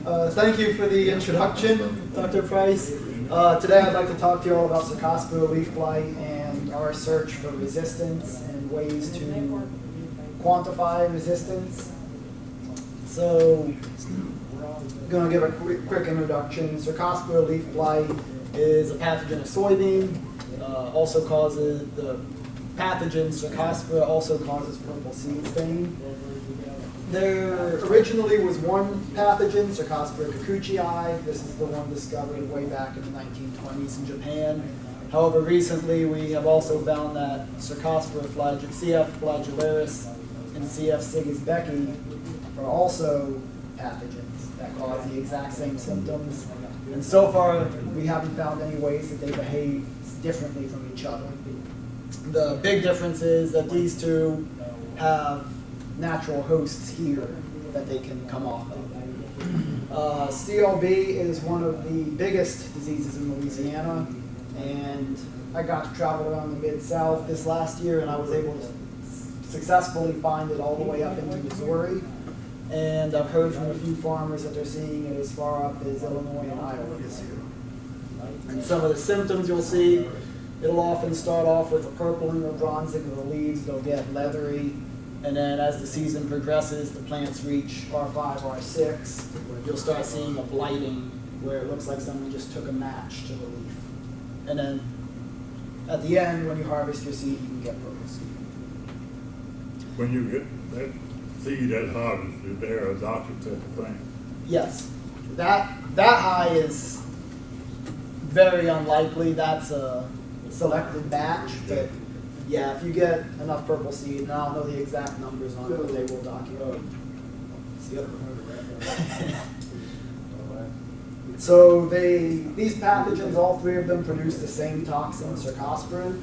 Thank you for the introduction, Dr. Price. Today I'd like to talk to you all about Cercospora leaf blight and our search for resistance and ways to quantify resistance. So, I'm going to give a quick introduction. Cercospora leaf blight is a pathogen of soybean. Also causes the pathogen Cercospora also causes purple seed stain. There originally was one pathogen, Cercospora kikuchii. This is the one discovered way back in the 1920s in Japan. However, recently we have also found that Cercospora CF flagellaris and CF sigisbecki are also pathogens that cause the exact same symptoms. And so far, we haven't found any ways that they behave differently from each other. The big difference is that these two have natural hosts here that they can come off of. CLB is one of the biggest diseases in Louisiana, and I got to travel around the Mid-South this last year, and I was able to successfully find it all the way up into Missouri. And I've heard from a few farmers that they're seeing it as far up as Illinois and Iowa this year. And some of the symptoms you'll see, it'll often start off with a purpling or bronzing of the leaves. They'll get leathery. And then as the season progresses, the plants reach R5, R6, you'll start seeing a blighting where it looks like someone just took a match to the leaf. And then at the end, when you harvest your seed, you can get purple seed. When you get that seed at harvest, is there a doctor at the plant? Yes. That high is very unlikely. That's a selected batch, but yeah, if you get enough purple seed, and I don't know the exact numbers on it, but they will document. So these pathogens, all three of them produce the same toxin, cercosporin.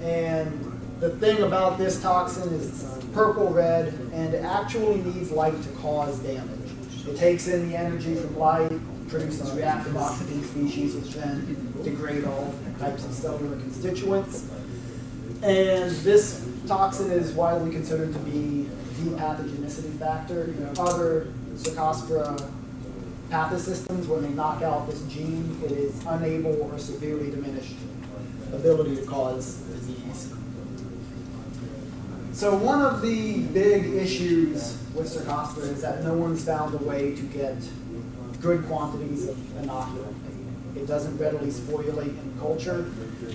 And the thing about this toxin is it's purple-red, and it actually needs light to cause damage. It takes in the energy from light, produces reactive oxygen species, which then degrade all types of cellular constituents. And this toxin is widely considered to be the pathogenicity factor. Other Cercospora pathosystems, when they knock out this gene, it is unable or severely diminished ability to cause disease. So one of the big issues with Cercospora is that no one's found a way to get good quantities of inoculant. It doesn't readily sporulate in culture.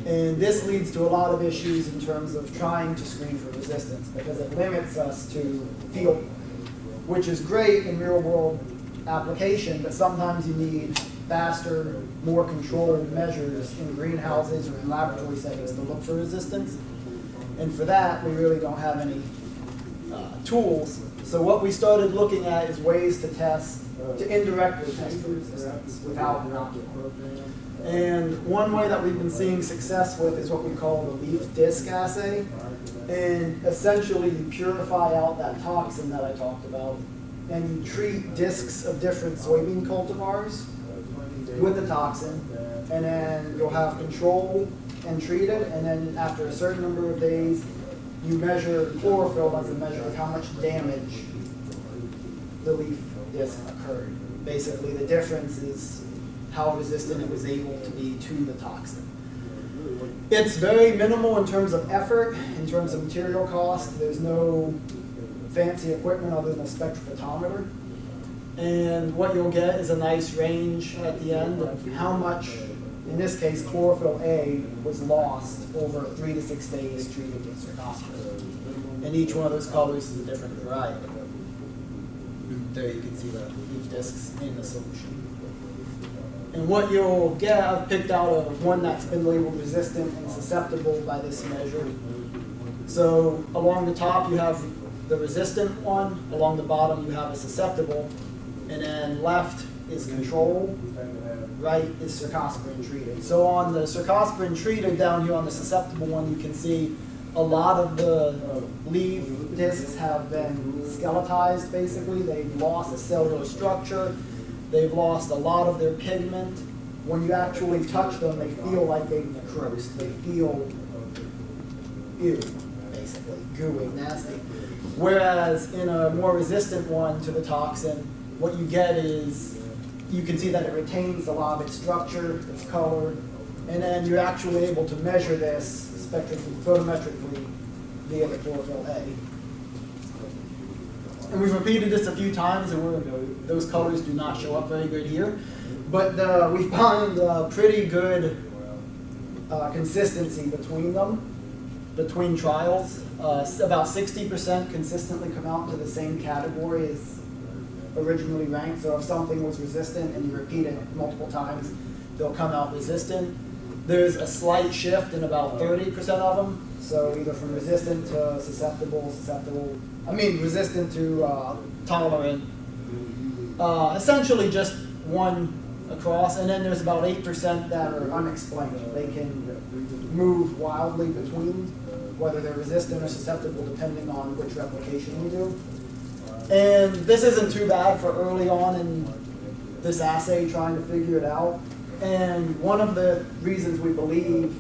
And this leads to a lot of issues in terms of trying to screen for resistance because it limits us to field, which is great in real world application, but sometimes you need faster, more controlled measures in greenhouses or in laboratory settings to look for resistance. And for that, we really don't have any tools. So what we started looking at is ways to indirectly test for resistance without inoculant. And one way that we've been seeing success with is what we call the leaf disc assay. And essentially you purify out that toxin that I talked about, and you treat discs of different soybean cultivars with the toxin, and then you'll have control and treat it, and then after a certain number of days, you measure chlorophyll as a measure of how much damage the leaf disc occurred. Basically, the difference is how resistant it was able to be to the toxin. It's very minimal in terms of effort, in terms of material cost. There's no fancy equipment other than a spectrophotometer. And what you'll get is a nice range at the end of how much, in this case, chlorophyll A was lost over 3 to 6 days treated with Cercospora. And each one of those colors is a different variety. There you can see the leaf discs in the solution. And what you'll get, I've picked out one that's been labeled resistant and susceptible by this measure. So along the top you have the resistant one, along the bottom you have a susceptible, and then left is control, right is cercosporin treated. So on the cercosporin treated down here on the susceptible one, you can see a lot of the leaf discs have been skeletized basically. They've lost a cellular structure. They've lost a lot of their pigment. When you actually touch them, they feel like they've necrosed. They feel ew, basically, gooey, nasty. Whereas in a more resistant one to the toxin, what you get is, you can see that it retains a lot of its structure, its color, and then you're actually able to measure this photometrically via the chlorophyll A. And we've repeated this a few times, and those colors do not show up very good here. But we find pretty good consistency between them, between trials. About 60% consistently come out into the same category as originally ranked. So if something was resistant and you repeat it multiple times, they'll come out resistant. There's a slight shift in about 30% of them. So either from resistant to resistant to tolerant. Essentially just one across, and then there's about 8% that are unexplained. They can move wildly between whether they're resistant or susceptible depending on which replication you do. And this isn't too bad for early on in this assay trying to figure it out. And one of the reasons we believe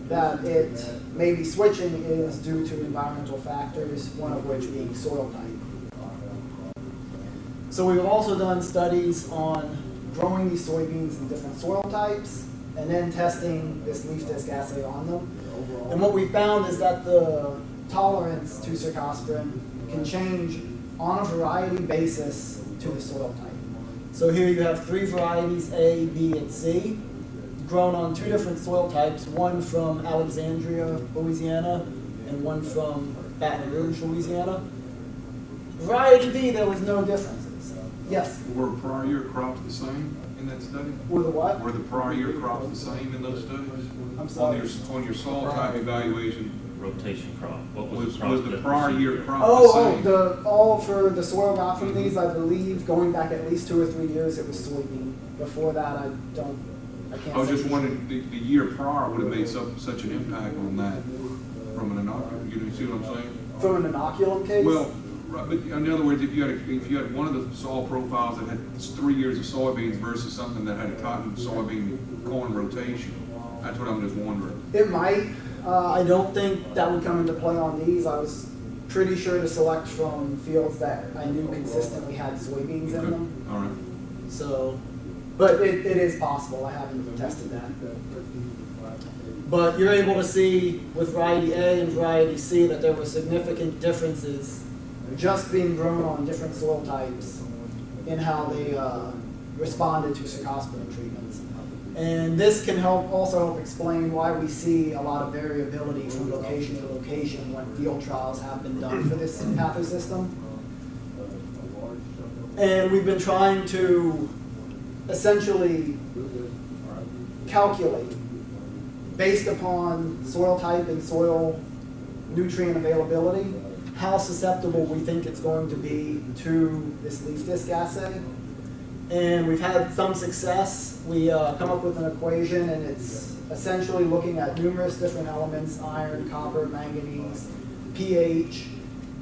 that it may be switching is due to environmental factors, one of which being soil type. So we've also done studies on growing these soybeans in different soil types and then testing this leaf disc assay on them. And what we found is that the tolerance to cercospora can change on a variety basis to the soil type. So here you have 3 varieties, A, B, and C, grown on 2 different soil types, one from Alexandria, Louisiana, and one from Baton Rouge, Louisiana. Variety B, there was no differences. Yes? Were prior year crops the same in that study? Were the what? Were the prior year crops the same in those studies? I'm sorry. On your soil type evaluation, Rotation crop. What was the crop the that prior was- year crop the same? All for the soil got from these, I believe, going back at least 2 or 3 years, it was soybean. Before that, I can't I was say just for wondering, the year prior would have made such an impact on that from an inoculum. You see what I'm saying? sure. From an inoculum case? Well, right, but in other words, if you had one of the soil profiles that had 3 years of soybeans versus something that had a cotton soybean corn rotation, that's what I'm just wondering. It might. I don't think that would come into play on these. I was pretty sure to select from fields that I knew consistently had soybeans in them. All right. So, but it is possible. I haven't tested that. But you're able to see with variety A and variety C that there were significant differences just being grown on different soil types in how they responded to cercospora treatments. And this can also help explain why we see a lot of variability from location to location when field trials have been done for this pathosystem. And we've been trying to essentially calculate, based upon soil type and soil nutrient availability, how susceptible we think it's going to be to this leaf disc assay. And we've had some success. We come up with an equation, and it's essentially looking at numerous different elements: iron, copper, manganese, pH,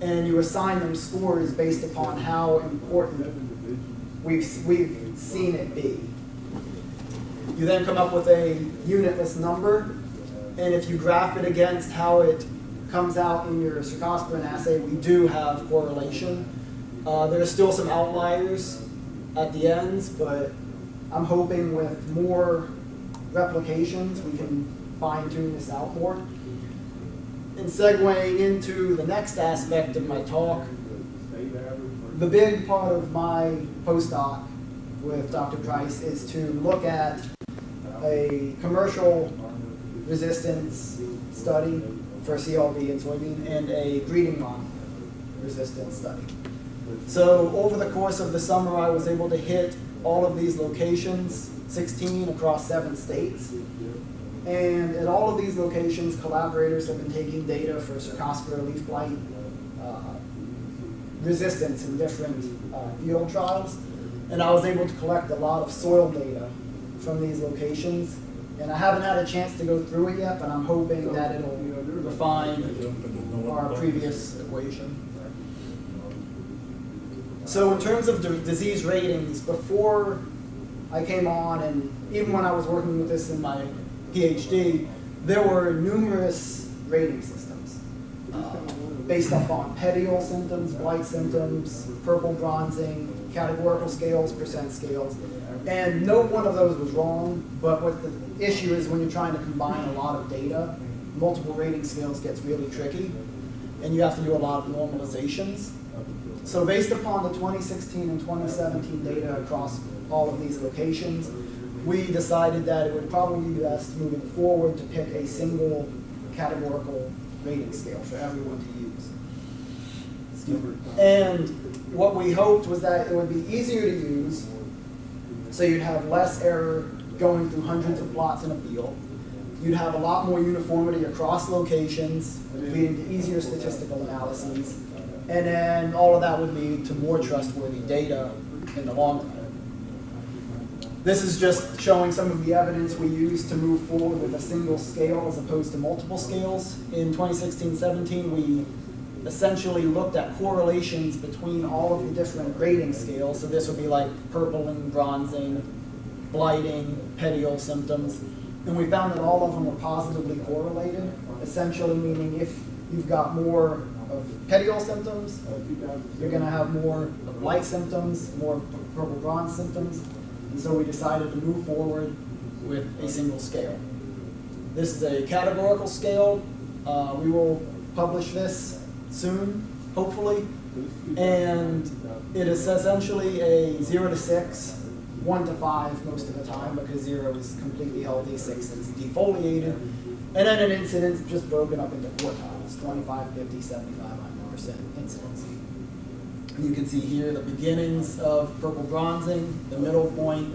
and you assign them scores based upon how important we've seen it be. You then come up with a unitless number, and if you graph it against how it comes out in your cercospora assay, we do have correlation. There are still some outliers at the ends, but I'm hoping with more replications we can fine-tune this out more. And segueing into the next aspect of my talk, the big part of my postdoc with Dr. Price is to look at a commercial resistance study for CLV and soybean and a breeding moth resistance study. So over the course of the summer, I was able to hit all of these locations, 16 across 7 states. And at all of these locations, collaborators have been taking data for Cercospora leaf blight resistance in different field trials. And I was able to collect a lot of soil data from these locations. And I haven't had a chance to go through it yet, but I'm hoping that it'll refine our previous equation. So in terms of the disease ratings, before I came on, and even when I was working with this in my PhD, there were numerous rating systems. based upon petiole symptoms, blight symptoms, purple bronzing, categorical scales, percent scales. And no one of those was wrong, but what the issue is when you're trying to combine a lot of data, multiple rating scales gets really tricky, and you have to do a lot of normalizations. So based upon the 2016 and 2017 data across all of these locations, we decided that it would probably be best moving forward to pick a single categorical rating scale for everyone to use. And what we hoped was that it would be easier to use, so you'd have less error going through hundreds of plots in a field. You'd have a lot more uniformity across locations, leading to easier statistical analyses, and then all of that would lead to more trustworthy data in the long run. This is just showing some of the evidence we used to move forward with a single scale as opposed to multiple scales. In 2016-17, we essentially looked at correlations between all of the different rating scales. So this would be like purpling, bronzing, blighting, petiole symptoms. And we found that all of them were positively correlated, essentially meaning if you've got more of petiole symptoms, you're going to have more of blight symptoms, more purple bronze symptoms. And so we decided to move forward with a single scale. This is a categorical scale. We will publish this soon, hopefully. And it is essentially a 0 to 6, 1 to 5 most of the time, because 0 is completely healthy, 6 is defoliated. And then an incidence just broken up into quartiles, 25, 50, 75, 100% incidence. You can see here the beginnings of purple bronzing, the middle point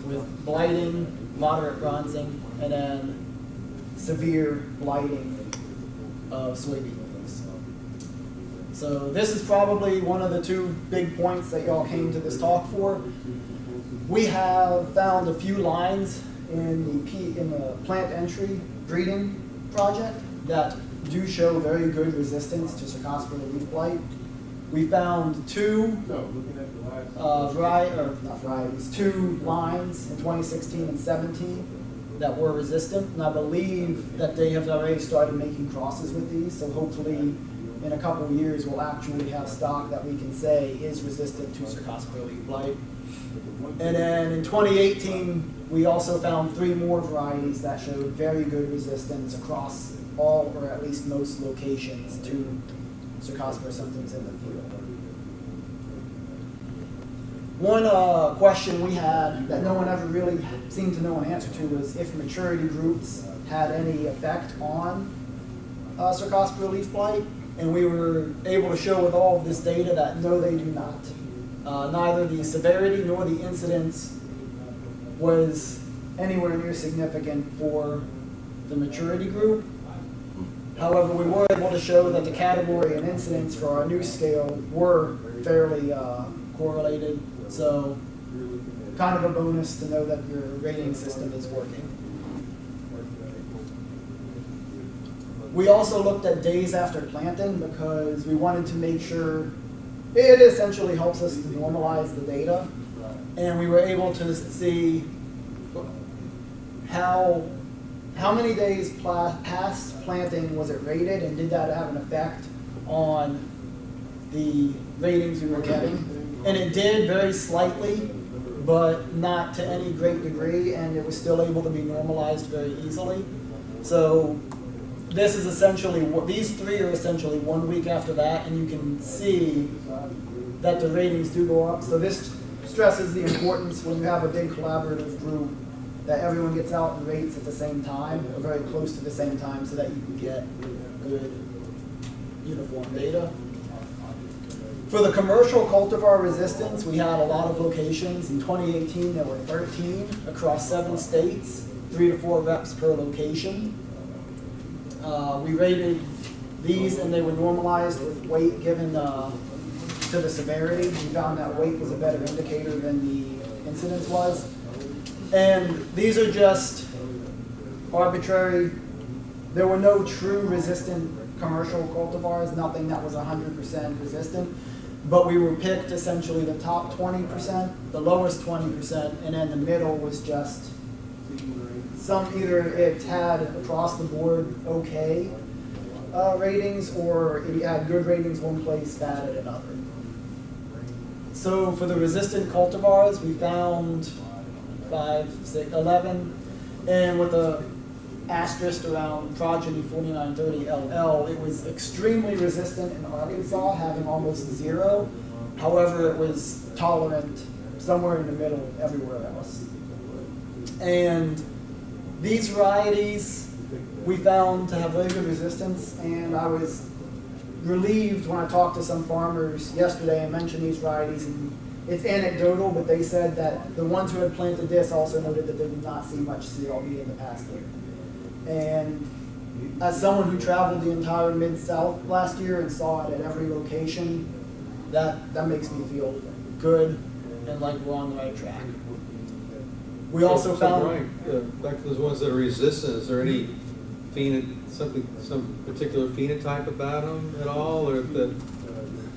with blighting, moderate bronzing, and then severe blighting of soybean leaves. So this is probably one of the two big points that y'all came to this talk for. We have found a few lines in the plant entry breeding project that do show very good resistance to Cercospora leaf blight. We found two two lines in 2016 and 17 that were resistant, and I believe that they have already started making crosses with these, so hopefully in a couple of years we'll actually have stock that we can say is resistant to Cercospora leaf blight. And then in 2018, we also found 3 more varieties that showed very good resistance across all, or at least most locations, to Cercospora symptoms in the field. One question we had that no one ever really seemed to know an answer to was if maturity groups had any effect on Cercospora leaf blight, and we were able to show with all of this data that no, they do not. Neither the severity nor the incidence was anywhere near significant for the maturity group. However, we were able to show that the category and incidence for our new scale were fairly correlated. So kind of a bonus to know that your rating system is working. We also looked at days after planting because we wanted to make sure it essentially helps us to normalize the data. And we were able to see how many days past planting was it rated, and did that have an effect on the ratings we were getting. And it did very slightly, but not to any great degree, and it was still able to be normalized very easily. So this is essentially, these 3 are essentially 1 week after that, and you can see that the ratings do go up. So this stresses the importance when you have a big collaborative group that everyone gets out and rates at the same time, or very close to the same time, so that you can get good uniform data. For the commercial cultivar resistance, we had a lot of locations. In 2018, there were 13 across 7 states, 3 to 4 reps per location. We rated these, and they were normalized with weight given to the severity. We found that weight was a better indicator than the incidence was. And these are just arbitrary. There were no true resistant commercial cultivars, nothing that was 100% resistant. But we were picked essentially the top 20%, the lowest 20%, and then the middle was just some, either it had across the board okay, ratings, or it had good ratings one place, bad at another. So for the resistant cultivars, we found 5, 6, 11, and with a asterisk around progeny 4930 LL, it was extremely resistant in Arkansas, having almost 0. However, it was tolerant somewhere in the middle everywhere else. And these varieties we found to have very good resistance, and I was relieved when I talked to some farmers yesterday and mentioned these varieties, and it's anecdotal, but they said that the ones who had planted this also noted that they did not see much CLB in the past year. And as someone who traveled the entire Mid-South last year and saw it at every location, that makes me feel good and like we're on the right track. We also found... Brian, back to those ones that are resistant, is there any some particular phenotype about them at all, or that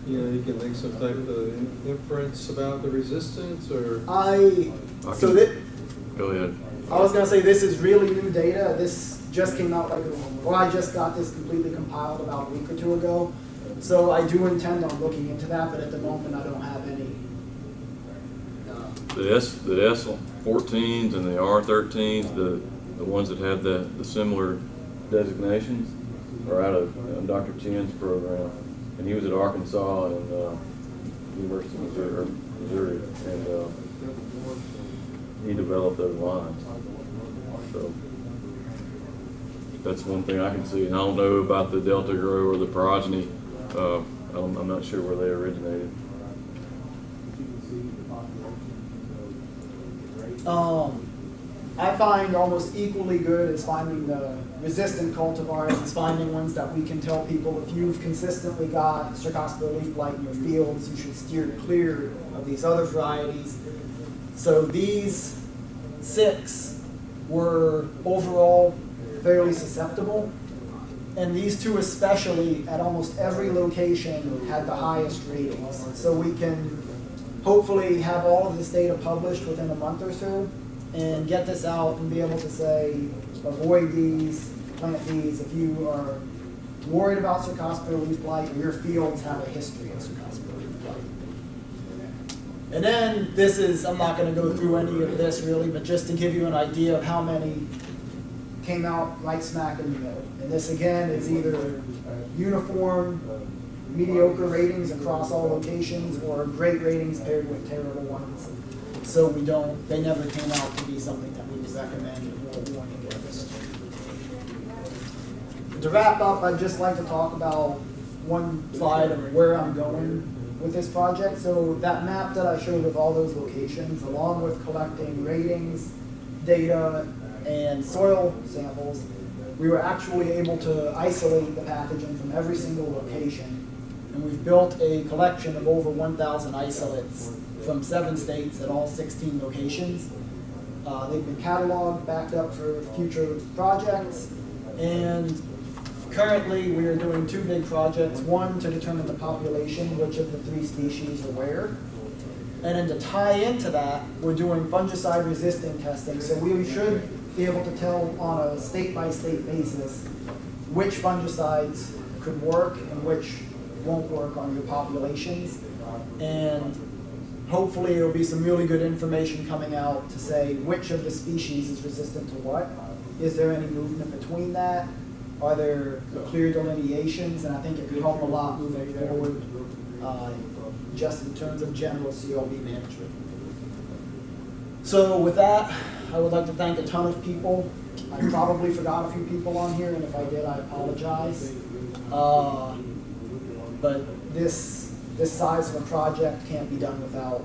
you can make some type of inference about the resistance, or? Go ahead. I was going to say this is really new data. This just came out I just got this completely compiled about a week or 2 ago. So I do intend on looking into that, but at the moment I don't have any. The S14s and the R13s, the ones that have the similar designations, are out of Dr. Chen's program, and he was at Arkansas and University of Missouri, and he developed those lines. So that's one thing I can see. And I don't know about the Delta Grow or the progeny. I'm not sure where they originated. I find almost equally good as finding the resistant cultivars as finding ones that we can tell people, if you've consistently got Cercospora leaf blight in your fields, you should steer clear of these other varieties. So these 6 were overall fairly susceptible, and these 2 especially at almost every location had the highest ratings. So we can hopefully have all of this data published within a month or so and get this out and be able to say, avoid these, plant these, if you are worried about Cercospora leaf blight or your fields have a history of Cercospora leaf blight. And then this is, I'm not going to go through any of this really, but just to give you an idea of how many came out right smack in the middle. And this again is either uniform, mediocre ratings across all locations, or great ratings paired with terrible ones. So they never came out to be something that we would recommend or warn against. To wrap up, I'd just like to talk about one slide of where I'm going with this project. So that map that I showed of all those locations, along with collecting ratings, data, and soil samples, we were actually able to isolate the pathogen from every single location. And we've built a collection of over 1,000 isolates from 7 states at all 16 locations. They've been cataloged, backed up for future projects, and currently we are doing 2 big projects. One to determine the population, which of the 3 species are where. And then to tie into that, we're doing fungicide resistant testing. So we should be able to tell on a state-by-state basis which fungicides could work and which won't work on your populations. And hopefully there will be some really good information coming out to say which of the species is resistant to what. Is there any movement between that? Are there clear delineations? And I think it could help a lot moving forward, just in terms of general CLB management. So with that, I would like to thank a ton of people. I probably forgot a few people on here, and if I did, I apologize. But this size of a project can't be done without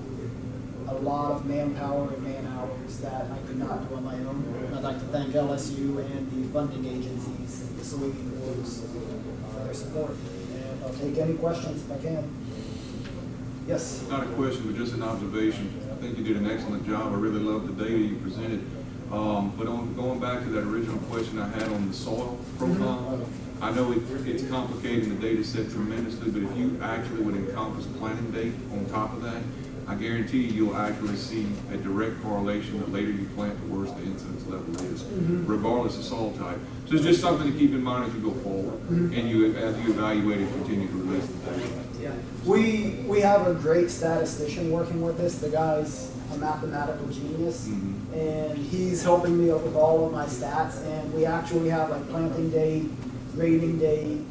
a lot of manpower and man-hours that I could not do on my own. And I'd like to thank LSU and the funding agencies, the Soybeanborn, for their support. And I'll take any questions if I can. Yes? Not a question, but just an observation. I think you did an excellent job. I really loved the data you presented. But going back to that original question I had on the soil profile, I know it's complicating the data set tremendously, but if you actually would encompass planting date on top of that, I guarantee you'll actually see a direct correlation. The later you plant, the worse the incidence level is, regardless of soil type. So it's just something to keep in mind as you go forward, and as you evaluate and continue to release the data. Yeah. We have a great statistician working with us. The guy's a mathematical genius, and he's helping me with all of my stats. And we actually have like planting date, grading date,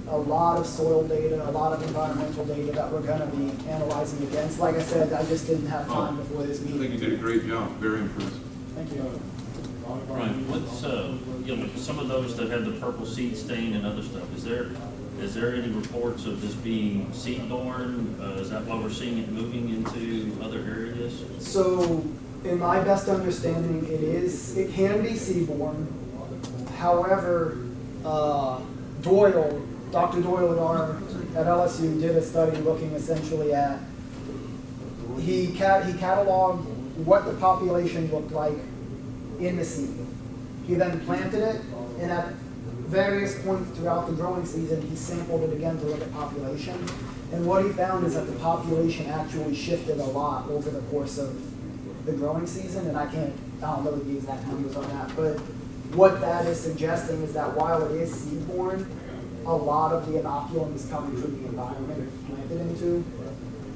a lot of soil data, a lot of environmental data that we're going to be analyzing against. Like I said, I just didn't have time before this I think meeting. you did a great job. Very impressive. Thank you. Right, what's, some of those that had the purple seed stain and other stuff, is there any reports of this being seed-borne? Is that why we're seeing it moving into other areas? So, in my best understanding, it can be seaborne. However, Dr. Doyle at LSU did a study looking essentially at, he cataloged what the population looked like in the seed. He then planted it, and at various points throughout the growing season, he sampled it again to look at population. And what he found is that the population actually shifted a lot over the course of the growing season, and I don't know the exact numbers on that, but what that is suggesting is that while it is seed-borne, a lot of the inoculum is coming from the environment it's planted into.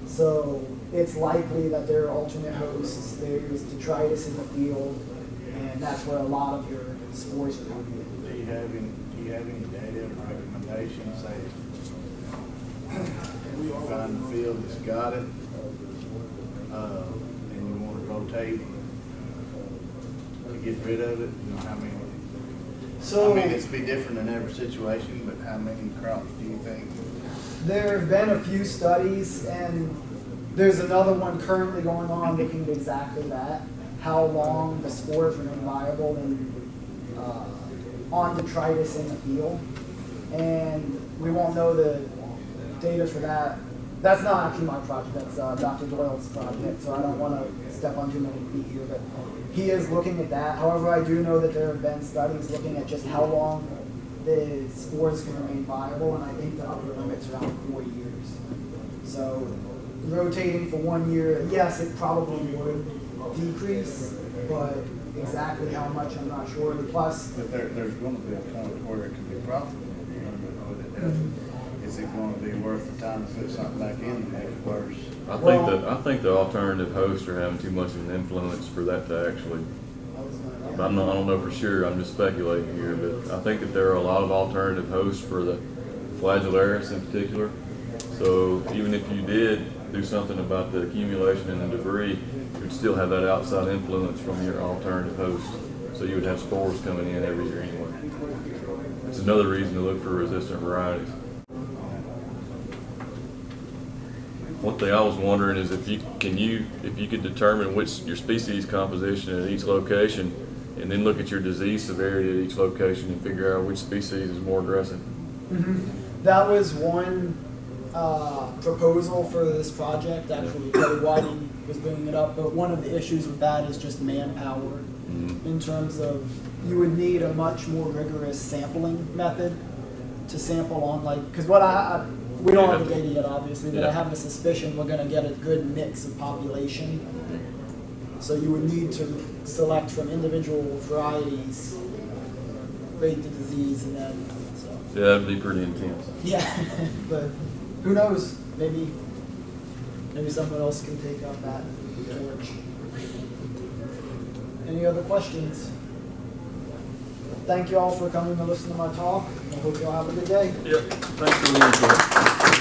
So it's likely that there are alternate hosts, there's detritus in the field, and that's where a lot of your spores are coming in. Do you have any data or recommendations, say, if you find the field that's got it, and you want to rotate to get rid of it, you know, how many? So, I mean, it's be different in every situation, but how many crops do you think? there have been a few studies, and there's another one currently going on looking at exactly that, how long the spores remain viable on detritus in the field. And we won't know the data for that. That's not actually my project, that's Dr. Doyle's project, so I don't want to step on too many feet here, but he is looking at that. However, I do know that there have been studies looking at just how long the spores can remain viable, and I think the upper limit's around 4 years. So rotating for 1 year, yes, it probably would decrease, but exactly how much, I'm not sure. Plus, But there's going to be a point where it can be profitable. You know, but is it going to be worth the time to put something back in to make it worse? I think the alternative hosts are having too much of an influence for that to actually. I don't know for sure. I'm just speculating here, but I think that there are a lot of alternative hosts for the Flagellaris in particular. So even if you did do something about the accumulation and the debris, you would still have that outside influence from your alternative host. So you would have spores coming in every year anyway. It's another reason to look for resistant varieties. One thing I was wondering is if you could determine which your species composition at each location, and then look at your disease severity at each location and figure out which species is more aggressive. that was one proposal for this project. Actually, Kelly Whiting was bringing it up, but one of the issues with that is just manpower. In terms of, you would need a much more rigorous sampling method to sample on, like, because we don't have the data yet, obviously, but I have a suspicion we're going to get a good mix of population. So you would need to select from individual varieties, rate the disease, and then, so. Yeah, that'd be pretty intense. Yeah, but who knows? Maybe someone else can take up that torch. Any other questions? Thank you all for coming to listen to my talk. I hope you all have a good day. Yep. Thanks for the input.